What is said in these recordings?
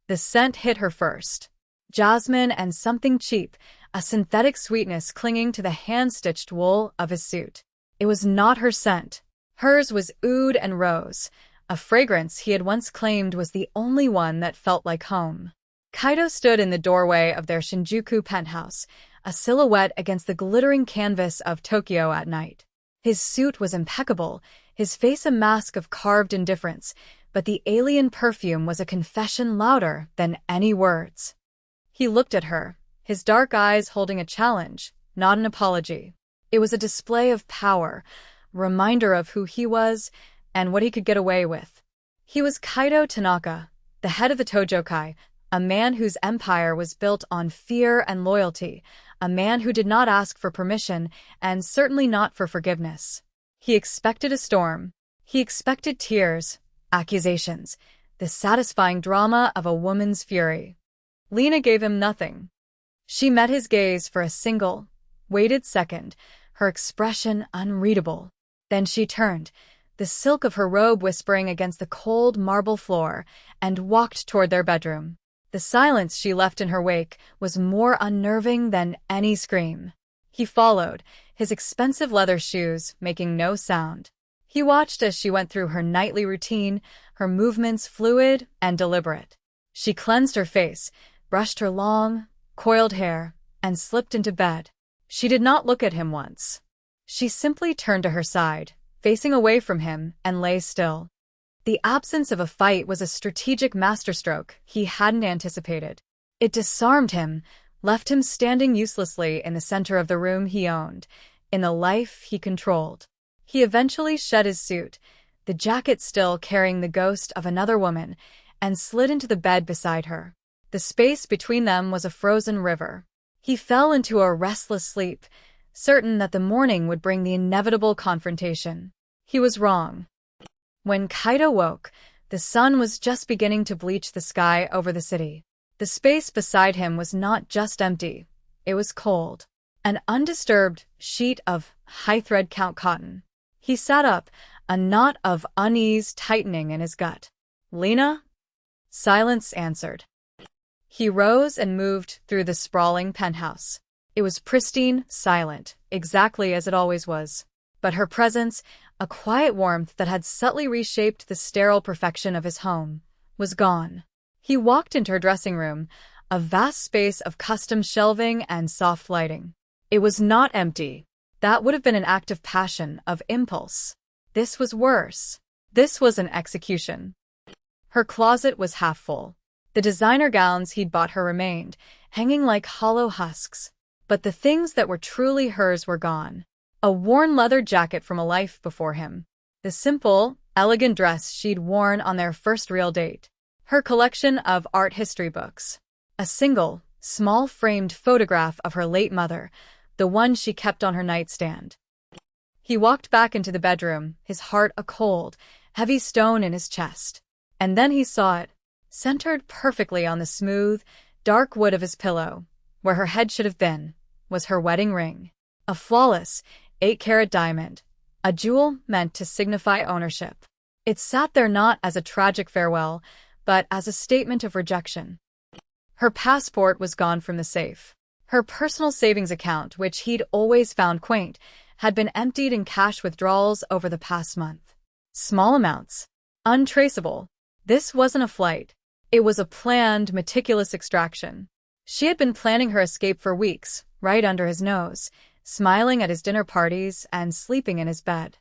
The scent hit her first. Jasmine and something cheap, a synthetic sweetness clinging to the hand-stitched wool of his suit. It was not her scent. Hers was oud and rose, a fragrance he had once claimed was the only one that felt like home. Kaido stood in the doorway of their Shinjuku penthouse, a silhouette against the glittering canvas of Tokyo at night. His suit was impeccable, his face a mask of carved indifference, but the alien perfume was a confession louder than any words. He looked at her, his dark eyes holding a challenge, not an apology. It was a display of power, a reminder of who he was and what he could get away with. He was Kaido Tanaka, the head of the Tojokai, a man whose empire was built on fear and loyalty, a man who did not ask for permission and certainly not for forgiveness. He expected a storm. He expected tears, accusations, the satisfying drama of a woman's fury. Lena gave him nothing. She met his gaze for a single, weighted second, her expression unreadable. Then she turned, the silk of her robe whispering against the cold marble floor, and walked toward their bedroom. The silence she left in her wake was more unnerving than any scream. He followed, his expensive leather shoes making no sound. He watched as she went through her nightly routine, her movements fluid and deliberate. She cleansed her face, brushed her long, coiled hair, and slipped into bed. She did not look at him once. She simply turned to her side, facing away from him, and lay still. The absence of a fight was a strategic masterstroke he hadn't anticipated. It disarmed him, left him standing uselessly in the center of the room he owned, in the life he controlled. He eventually shed his suit, the jacket still carrying the ghost of another woman, and slid into the bed beside her. The space between them was a frozen river. He fell into a restless sleep, certain that the morning would bring the inevitable confrontation. He was wrong. When Kaido woke, the sun was just beginning to bleach the sky over the city. The space beside him was not just empty, it was cold. An undisturbed sheet of high-thread count cotton. He sat up, a knot of unease tightening in his gut. "Lena?" Silence answered. He rose and moved through the sprawling penthouse. It was pristine, silent, exactly as it always was. But her presence, a quiet warmth that had subtly reshaped the sterile perfection of his home, was gone. He walked into her dressing room, a vast space of custom shelving and soft lighting. It was not empty. That would have been an act of passion, of impulse. This was worse. This was an execution. Her closet was half full. The designer gowns he'd bought her remained, hanging like hollow husks. But the things that were truly hers were gone. A worn leather jacket from a life before him. The simple, elegant dress she'd worn on their first real date. Her collection of art history books. A single, small framed photograph of her late mother, the one she kept on her nightstand. He walked back into the bedroom, his heart a cold, heavy stone in his chest. And then he saw it, centered perfectly on the smooth, dark wood of his pillow, where her head should have been, was her wedding ring. A flawless, 8-carat diamond, a jewel meant to signify ownership. It sat there not as a tragic farewell, but as a statement of rejection. Her passport was gone from the safe. Her personal savings account, which he'd always found quaint, had been emptied in cash withdrawals over the past month. Small amounts. Untraceable. This wasn't a flight. It was a planned, meticulous extraction. She had been planning her escape for weeks, right under his nose, smiling at his dinner parties and sleeping in his bed.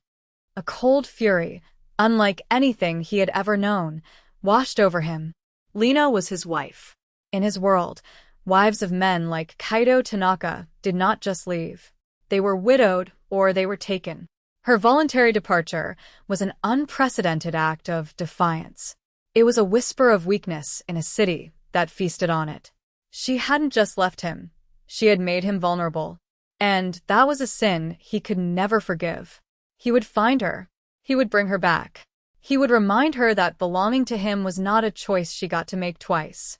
A cold fury, unlike anything he had ever known, washed over him. Lena was his wife. In his world, wives of men like Kaido Tanaka did not just leave. They were widowed or they were taken. Her voluntary departure was an unprecedented act of defiance. It was a whisper of weakness in a city that feasted on it. She hadn't just left him. She had made him vulnerable. And that was a sin he could never forgive. He would find her. He would bring her back. He would remind her that belonging to him was not a choice she got to make twice.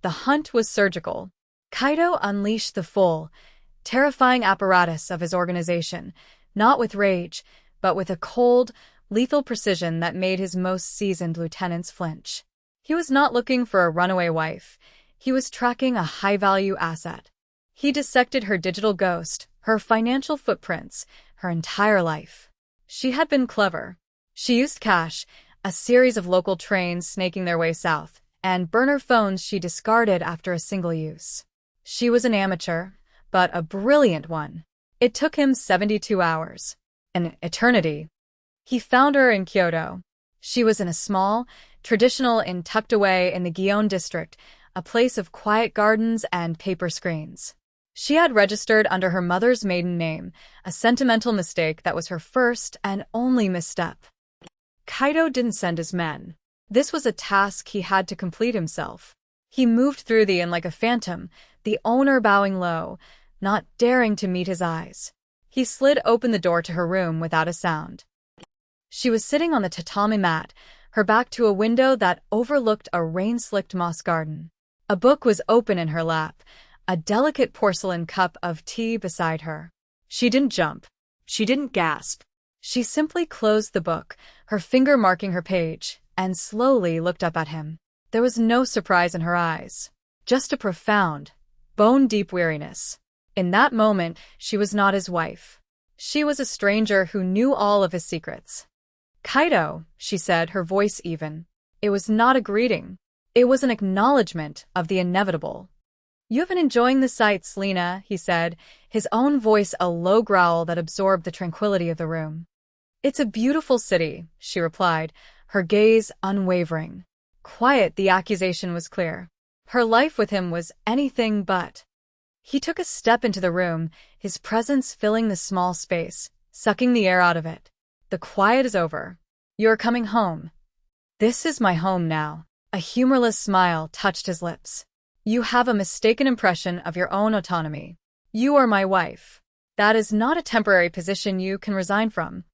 The hunt was surgical. Kaido unleashed the full, terrifying apparatus of his organization, not with rage, but with a cold, lethal precision that made his most seasoned lieutenants flinch. He was not looking for a runaway wife. He was tracking a high-value asset. He dissected her digital ghost, her financial footprints, her entire life. She had been clever. She used cash, a series of local trains snaking their way south, and burner phones she discarded after a single use. She was an amateur, but a brilliant one. It took him 72 hours. An eternity. He found her in Kyoto. She was in a small, traditional inn tucked away in the Gion district, a place of quiet gardens and paper screens. She had registered under her mother's maiden name, a sentimental mistake that was her first and only misstep. Kaito didn't send his men. This was a task he had to complete himself. He moved through the inn like a phantom, the owner bowing low, not daring to meet his eyes. He slid open the door to her room without a sound. She was sitting on the tatami mat, her back to a window that overlooked a rain-slicked moss garden. A book was open in her lap, a delicate porcelain cup of tea beside her. She didn't jump. She didn't gasp. She simply closed the book, her finger marking her page, and slowly looked up at him. There was no surprise in her eyes, just a profound, bone-deep weariness. In that moment, she was not his wife. She was a stranger who knew all of his secrets. "Kaito," she said, her voice even. It was not a greeting. It was an acknowledgement of the inevitable. "You've been enjoying the sights, Lena," he said, his own voice a low growl that absorbed the tranquility of the room. "It's a beautiful city," she replied, her gaze unwavering. Quiet, the accusation was clear. Her life with him was anything but. He took a step into the room, his presence filling the small space, sucking the air out of it. "The quiet is over. You're coming home." "This is my home now." A humorless smile touched his lips. "You have a mistaken impression of your own autonomy. You are my wife. That is not a temporary position you can resign from."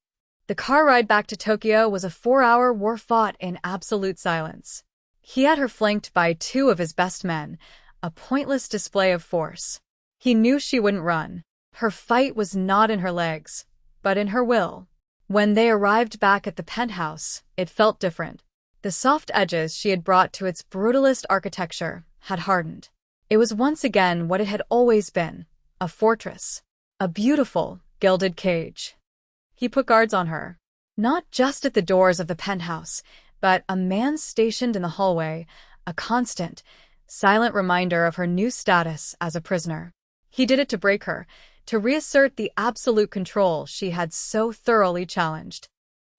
The car ride back to Tokyo was a 4-hour war fought in absolute silence. He had her flanked by 2 of his best men, a pointless display of force. He knew she wouldn't run. Her fight was not in her legs, but in her will. When they arrived back at the penthouse, it felt different. The soft edges she had brought to its brutalist architecture had hardened. It was once again what it had always been, a fortress, a beautiful, gilded cage. He put guards on her, not just at the doors of the penthouse, but a man stationed in the hallway, a constant, silent reminder of her new status as a prisoner. He did it to break her, to reassert the absolute control she had so thoroughly challenged.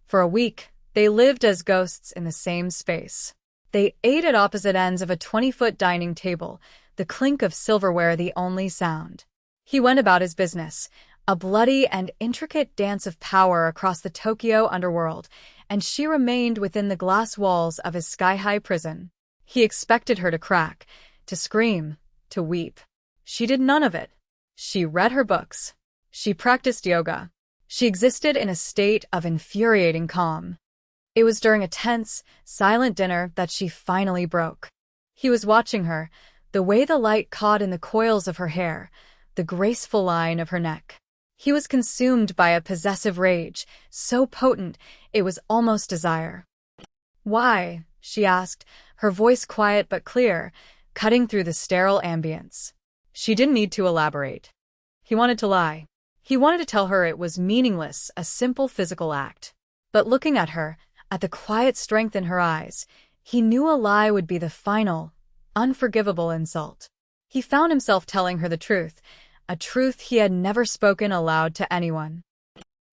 For a week, they lived as ghosts in the same space. They ate at opposite ends of a 20-foot dining table, the clink of silverware the only sound. He went about his business, a bloody and intricate dance of power across the Tokyo underworld, and she remained within the glass walls of his sky-high prison. He expected her to crack, to scream, to weep. She did none of it. She read her books. She practiced yoga. She existed in a state of infuriating calm. It was during a tense, silent dinner that she finally broke. He was watching her, the way the light caught in the coils of her hair, the graceful line of her neck. He was consumed by a possessive rage, so potent it was almost desire. "Why?" she asked, her voice quiet but clear, cutting through the sterile ambience. She didn't need to elaborate. He wanted to lie. He wanted to tell her it was meaningless, a simple physical act. But looking at her, at the quiet strength in her eyes, he knew a lie would be the final, unforgivable insult. He found himself telling her the truth, a truth he had never spoken aloud to anyone.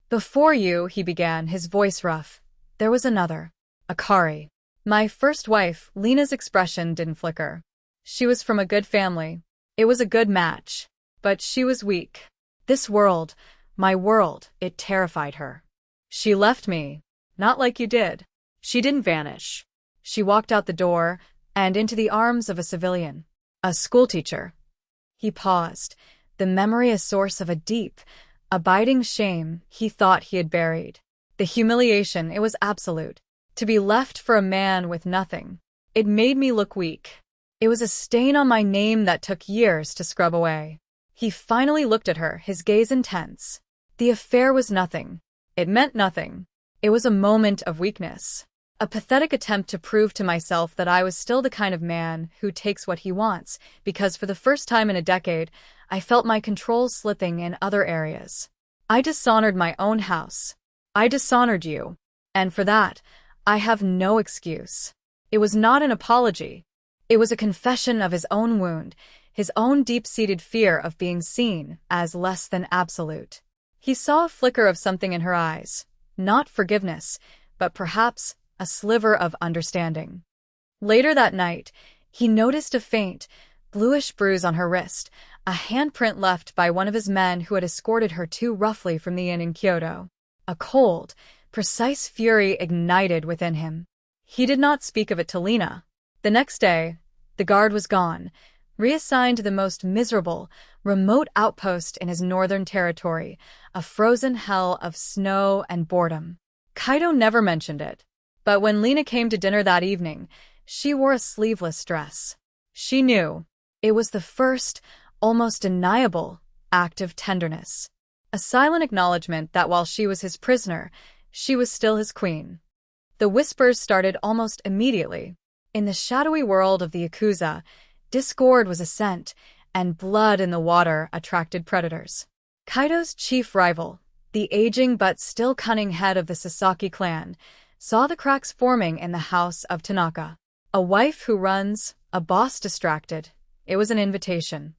"Before you," he began, his voice rough, "there was another, Akari. My first wife." Lena's expression didn't flicker. She was from a good family. It was a good match. But she was weak. This world, my world, it terrified her. She left me. Not like you did. She didn't vanish. She walked out the door and into the arms of a civilian, a schoolteacher." He paused, the memory a source of a deep, abiding shame he thought he had buried. The humiliation, it was absolute. To be left for a man with nothing. It made me look weak. It was a stain on my name that took years to scrub away. He finally looked at her, his gaze intense. The affair was nothing. It meant nothing. It was a moment of weakness. A pathetic attempt to prove to myself that I was still the kind of man who takes what he wants, because for the first time in a decade, I felt my control slipping in other areas. I dishonored my own house. I dishonored you. And for that, I have no excuse. It was not an apology. It was a confession of his own wound, his own deep-seated fear of being seen as less than absolute. He saw a flicker of something in her eyes, not forgiveness, but perhaps a sliver of understanding. Later that night, he noticed a faint, bluish bruise on her wrist, a handprint left by one of his men who had escorted her too roughly from the inn in Kyoto. A cold, precise fury ignited within him. He did not speak of it to Lena. The next day, the guard was gone, reassigned to the most miserable, remote outpost in his northern territory, a frozen hell of snow and boredom. Kaido never mentioned it. But when Lena came to dinner that evening, she wore a sleeveless dress. She knew. It was the first, almost deniable, act of tenderness. A silent acknowledgement that while she was his prisoner, she was still his queen. The whispers started almost immediately. In the shadowy world of the Yakuza, discord was a scent, and blood in the water attracted predators. Kaido's chief rival, the aging but still cunning head of the Sasaki clan, saw the cracks forming in the house of Tanaka. A wife who runs, a boss distracted. It was an invitation.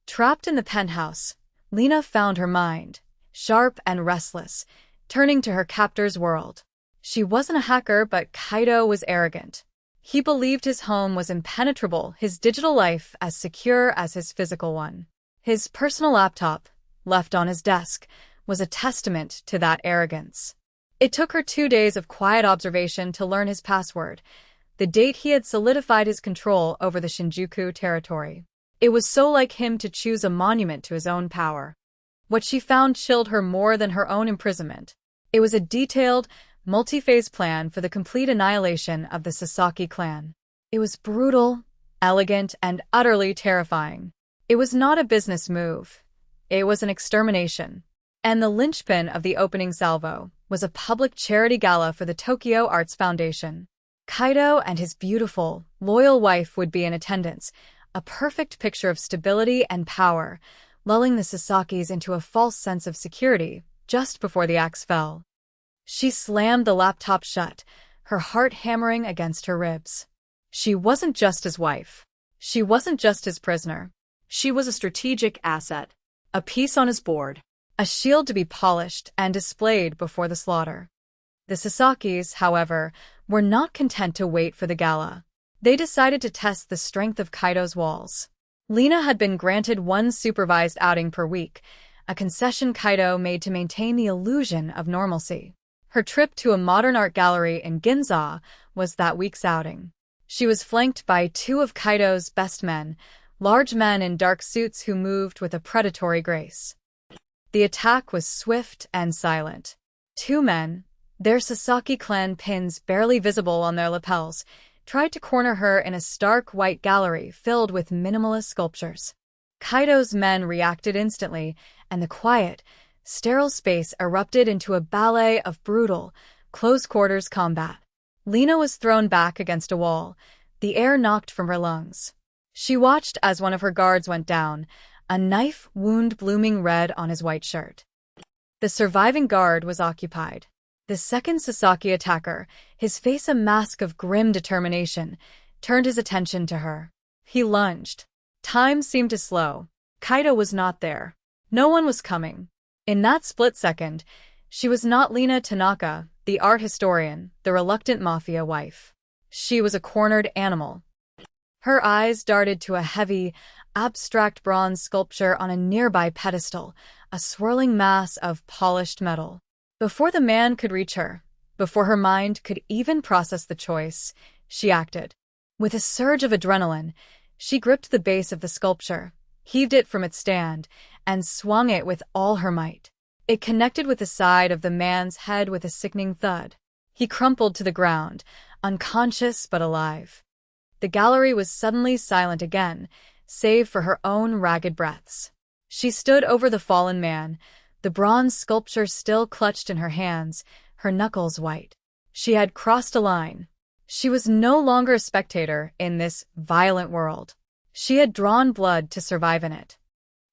Trapped in the penthouse, Lena found her mind, sharp and restless, turning to her captor's world. She wasn't a hacker, but Kaido was arrogant. He believed his home was impenetrable, his digital life as secure as his physical one. His personal laptop, left on his desk, was a testament to that arrogance. It took her 2 days of quiet observation to learn his password, the date he had solidified his control over the Shinjuku territory. It was so like him to choose a monument to his own power. What she found chilled her more than her own imprisonment. It was a detailed, multi-phase plan for the complete annihilation of the Sasaki clan. It was brutal, elegant, and utterly terrifying. It was not a business move. It was an extermination. And the linchpin of the opening salvo was a public charity gala for the Tokyo Arts Foundation. Kaido and his beautiful, loyal wife would be in attendance, a perfect picture of stability and power, lulling the Sasakis into a false sense of security just before the axe fell. She slammed the laptop shut, her heart hammering against her ribs. She wasn't just his wife. She wasn't just his prisoner. She was a strategic asset, a piece on his board, a shield to be polished and displayed before the slaughter. The Sasakis, however, were not content to wait for the gala. They decided to test the strength of Kaido's walls. Lena had been granted one supervised outing per week, a concession Kaido made to maintain the illusion of normalcy. Her trip to a modern art gallery in Ginza was that week's outing. She was flanked by 2 of Kaido's best men, large men in dark suits who moved with a predatory grace. The attack was swift and silent. 2 men, their Sasaki clan pins barely visible on their lapels, tried to corner her in a stark white gallery filled with minimalist sculptures. Kaido's men reacted instantly, and the quiet, sterile space erupted into a ballet of brutal, close-quarters combat. Lena was thrown back against a wall, the air knocked from her lungs. She watched as one of her guards went down, a knife wound blooming red on his white shirt. The surviving guard was occupied. The second Sasaki attacker, his face a mask of grim determination, turned his attention to her. He lunged. Time seemed to slow. Kaido was not there. No one was coming. In that split second, she was not Lena Tanaka, the art historian, the reluctant Mafia wife. She was a cornered animal. Her eyes darted to a heavy, abstract bronze sculpture on a nearby pedestal, a swirling mass of polished metal. Before the man could reach her, before her mind could even process the choice, she acted. With a surge of adrenaline, she gripped the base of the sculpture, heaved it from its stand, and swung it with all her might. It connected with the side of the man's head with a sickening thud. He crumpled to the ground, unconscious but alive. The gallery was suddenly silent again, save for her own ragged breaths. She stood over the fallen man, the bronze sculpture still clutched in her hands, her knuckles white. She had crossed a line. She was no longer a spectator in this violent world. She had drawn blood to survive in it.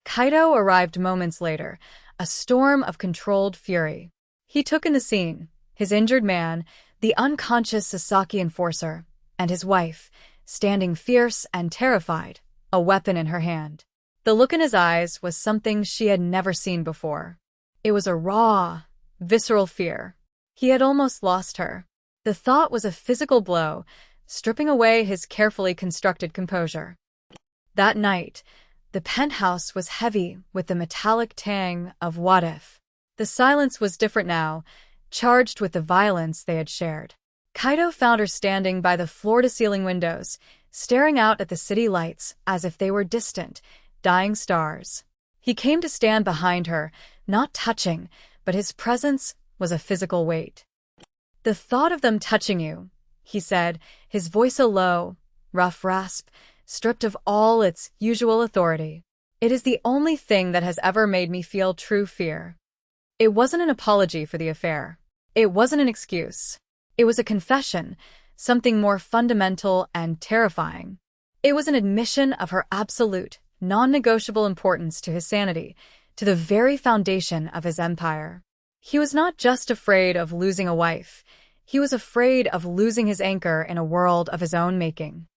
Kaido arrived moments later, a storm of controlled fury. He took in the scene, his injured man, the unconscious Sasaki enforcer, and his wife, standing fierce and terrified, a weapon in her hand. The look in his eyes was something she had never seen before. It was a raw, visceral fear. He had almost lost her. The thought was a physical blow, stripping away his carefully constructed composure. That night, the penthouse was heavy with the metallic tang of what if. The silence was different now, charged with the violence they had shared. Kaido found her standing by the floor-to-ceiling windows, staring out at the city lights as if they were distant, dying stars. He came to stand behind her, not touching, but his presence was a physical weight. "The thought of them touching you," he said, his voice a low, rough rasp, stripped of all its usual authority. "It is the only thing that has ever made me feel true fear." It wasn't an apology for the affair. It wasn't an excuse. It was a confession, something more fundamental and terrifying. It was an admission of her absolute, non-negotiable importance to his sanity, to the very foundation of his empire. He was not just afraid of losing a wife. He was afraid of losing his anchor in a world of his own making.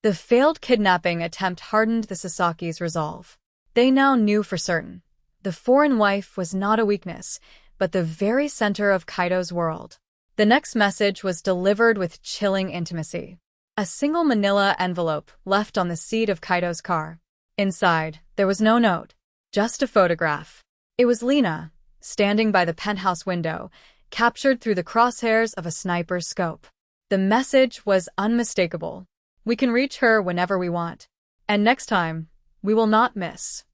The failed kidnapping attempt hardened the Sasaki's resolve. They now knew for certain. The foreign wife was not a weakness, but the very center of Kaido's world. The next message was delivered with chilling intimacy. A single manila envelope left on the seat of Kaido's car. Inside, there was no note, just a photograph. It was Lena, standing by the penthouse window, captured through the crosshairs of a sniper's scope. The message was unmistakable. "We can reach her whenever we want. And next time, we will not miss."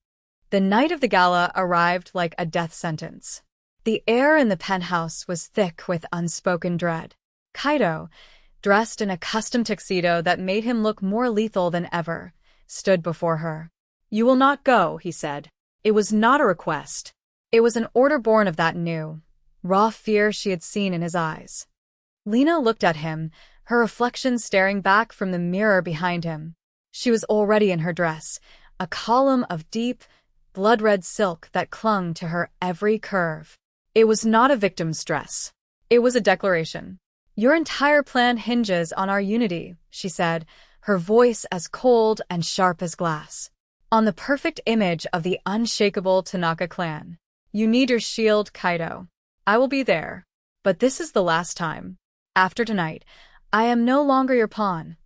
The night of the gala arrived like a death sentence. The air in the penthouse was thick with unspoken dread. Kaido, dressed in a custom tuxedo that made him look more lethal than ever, stood before her. "You will not go," he said. It was not a request. It was an order born of that new, raw fear she had seen in his eyes. Lena looked at him, her reflection staring back from the mirror behind him. She was already in her dress, a column of deep, blood-red silk that clung to her every curve. It was not a victim's dress. It was a declaration. "Your entire plan hinges on our unity," she said, her voice as cold and sharp as glass. "On the perfect image of the unshakable Tanaka clan. You need your shield, Kaido. I will be there. But this is the last time. After tonight, I am no longer your pawn."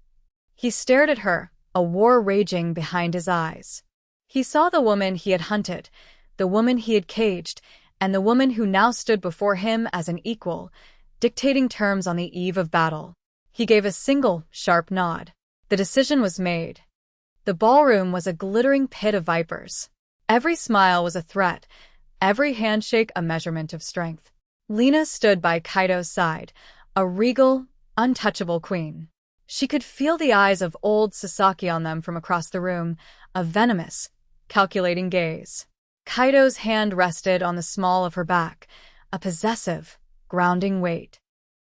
He stared at her, a war raging behind his eyes. He saw the woman he had hunted, the woman he had caged, and the woman who now stood before him as an equal, dictating terms on the eve of battle. He gave a single, sharp nod. The decision was made. The ballroom was a glittering pit of vipers. Every smile was a threat, every handshake a measurement of strength. Lena stood by Kaido's side, a regal, untouchable queen. She could feel the eyes of old Sasaki on them from across the room, a venomous, calculating gaze. Kaido's hand rested on the small of her back, a possessive, grounding weight.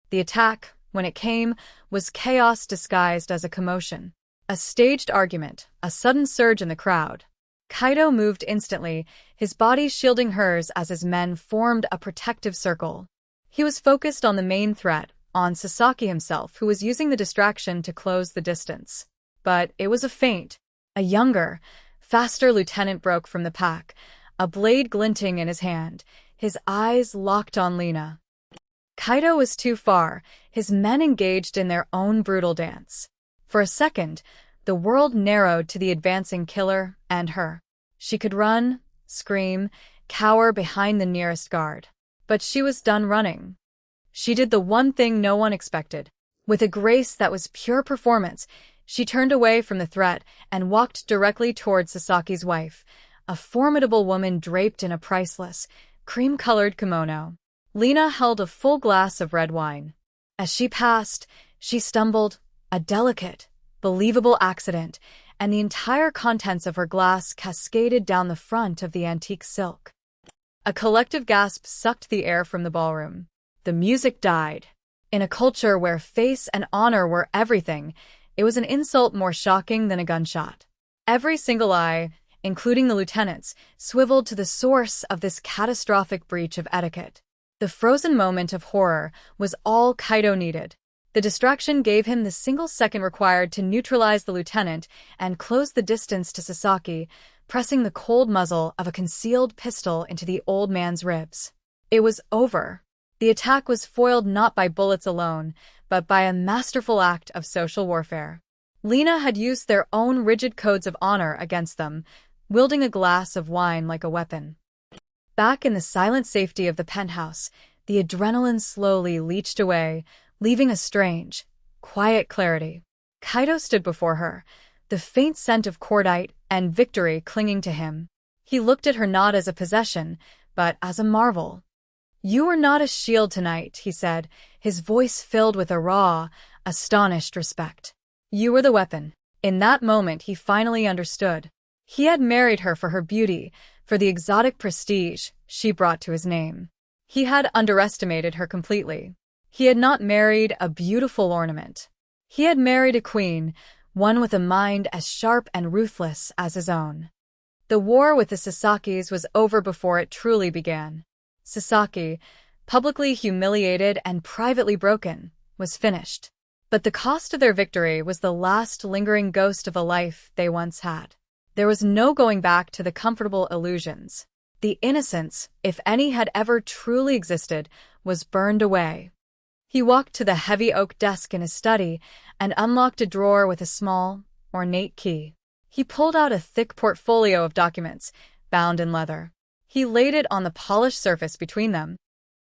The attack, when it came, was chaos disguised as a commotion. A staged argument, a sudden surge in the crowd. Kaido moved instantly, his body shielding hers as his men formed a protective circle. He was focused on the main threat, on Sasaki himself, who was using the distraction to close the distance. But it was a feint. A younger, faster lieutenant broke from the pack, a blade glinting in his hand, his eyes locked on Lena. Kaido was too far, his men engaged in their own brutal dance. For a second, the world narrowed to the advancing killer and her. She could run, scream, cower behind the nearest guard. But she was done running. She did the one thing no one expected. With a grace that was pure performance, she turned away from the threat and walked directly toward Sasaki's wife, a formidable woman draped in a priceless, cream-colored kimono. Lena held a full glass of red wine. As she passed, she stumbled, a delicate, believable accident, and the entire contents of her glass cascaded down the front of the antique silk. A collective gasp sucked the air from the ballroom. The music died. In a culture where face and honor were everything, it was an insult more shocking than a gunshot. Every single eye, including the lieutenant's, swiveled to the source of this catastrophic breach of etiquette. The frozen moment of horror was all Kaido needed. The distraction gave him the single second required to neutralize the lieutenant and close the distance to Sasaki, pressing the cold muzzle of a concealed pistol into the old man's ribs. It was over. The attack was foiled not by bullets alone, but by a masterful act of social warfare. Lena had used their own rigid codes of honor against them, wielding a glass of wine like a weapon. Back in the silent safety of the penthouse, the adrenaline slowly leached away, leaving a strange, quiet clarity. Kaido stood before her, the faint scent of cordite and victory clinging to him. He looked at her not as a possession, but as a marvel. "You are not a shield tonight," he said, his voice filled with a raw, astonished respect. "You were the weapon." In that moment he finally understood. He had married her for her beauty, for the exotic prestige she brought to his name. He had underestimated her completely. He had not married a beautiful ornament. He had married a queen, one with a mind as sharp and ruthless as his own. The war with the Sasakis was over before it truly began. Sasaki, publicly humiliated and privately broken, was finished. But the cost of their victory was the last lingering ghost of a life they once had. There was no going back to the comfortable illusions. The innocence, if any had ever truly existed, was burned away. He walked to the heavy oak desk in his study and unlocked a drawer with a small, ornate key. He pulled out a thick portfolio of documents, bound in leather. He laid it on the polished surface between them.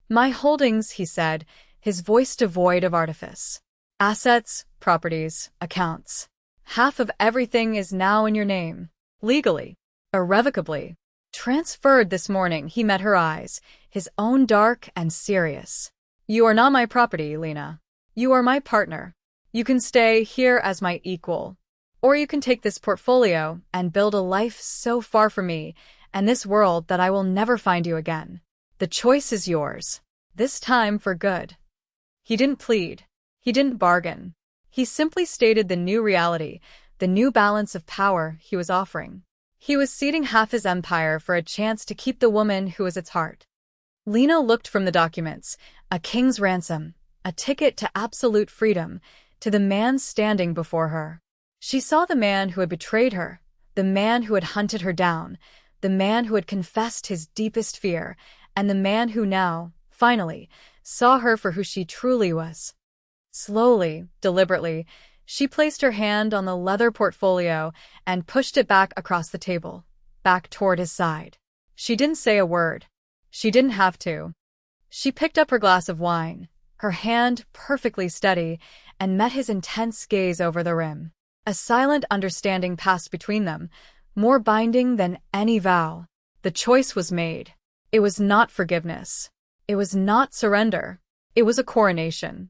"My holdings," he said, his voice devoid of artifice. "Assets, properties, accounts. Half of everything is now in your name. Legally. Irrevocably. Transferred this morning." He met her eyes, his own dark and serious. "You are not my property, Lena. You are my partner. You can stay here as my equal. Or you can take this portfolio and build a life so far from me and this world that I will never find you again. The choice is yours. This time for good." He didn't plead. He didn't bargain. He simply stated the new reality, the new balance of power he was offering. He was ceding half his empire for a chance to keep the woman who was its heart. Lena looked from the documents, a king's ransom, a ticket to absolute freedom, to the man standing before her. She saw the man who had betrayed her, the man who had hunted her down, the man who had confessed his deepest fear, and the man who now, finally, saw her for who she truly was. Slowly, deliberately, she placed her hand on the leather portfolio and pushed it back across the table, back toward his side. She didn't say a word. She didn't have to. She picked up her glass of wine, her hand perfectly steady, and met his intense gaze over the rim. A silent understanding passed between them, more binding than any vow. The choice was made. It was not forgiveness. It was not surrender. It was a coronation.